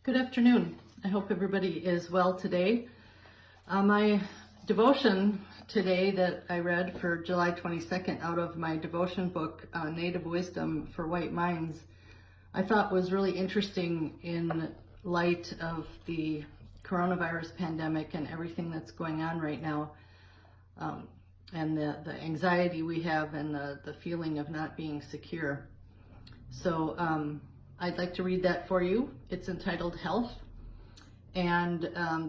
Good afternoon. I hope everybody is well today. My devotion today that I read for July 22nd out of my devotion book, Native Wisdom for White Minds, I thought was really interesting in light of the coronavirus pandemic and everything that's going on right now, and the anxiety we have and the feeling of not being secure. So I'd like to read that for you. It's entitled Health, and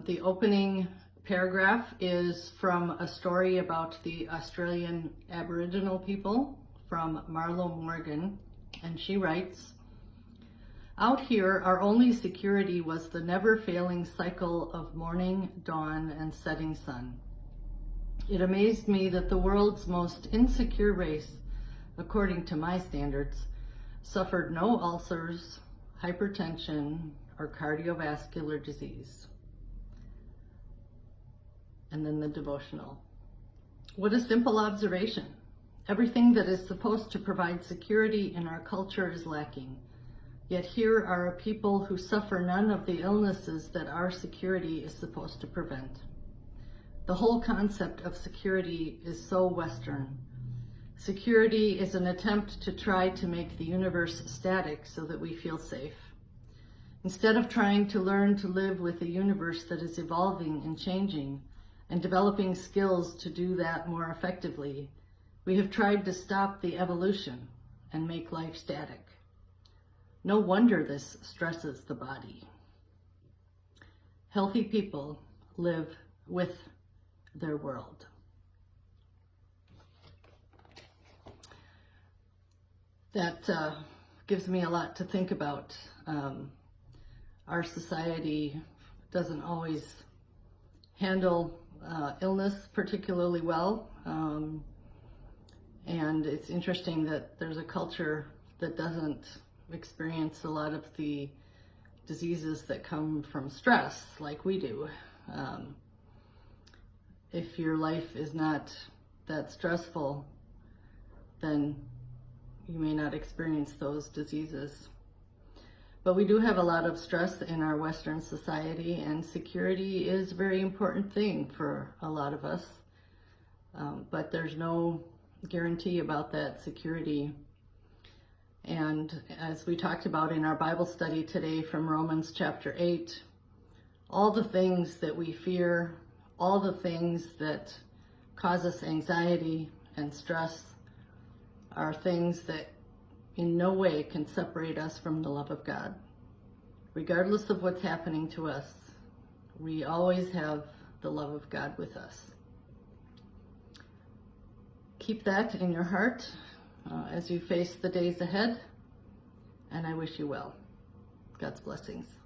the opening paragraph is from a story about the Australian Aboriginal people from Marlo Morgan, and she writes, "Out here, our only security was the never-failing cycle of morning, dawn, and setting sun. It amazed me that the world's most insecure race, according to my standards, suffered no ulcers, hypertension, or cardiovascular disease." And then the devotional. What a simple observation. Everything that is supposed to provide security in our culture is lacking. Yet here are a people who suffer none of the illnesses that our security is supposed to prevent. The whole concept of security is so Western. Security is an attempt to try to make the universe static so that we feel safe. Instead of trying to learn to live with a universe that is evolving and changing and developing skills to do that more effectively, we have tried to stop the evolution and make life static. No wonder this stresses the body. Healthy people live with their world. That gives me a lot to think about. Our society doesn't always handle illness particularly well. And it's interesting that there's a culture that doesn't experience a lot of the diseases that come from stress like we do. If your life is not that stressful, then you may not experience those diseases. But we do have a lot of stress in our Western society, and security is a very important thing for a lot of us. But there's no guarantee about that security. And as we talked about in our Bible study today from Romans chapter 8, all the things that we fear, all the things that cause us anxiety and stress are things that in no way can separate us from the love of God. Regardless of what's happening to us, we always have the love of God with us. Keep that in your heart as you face the days ahead, and I wish you well. God's blessings.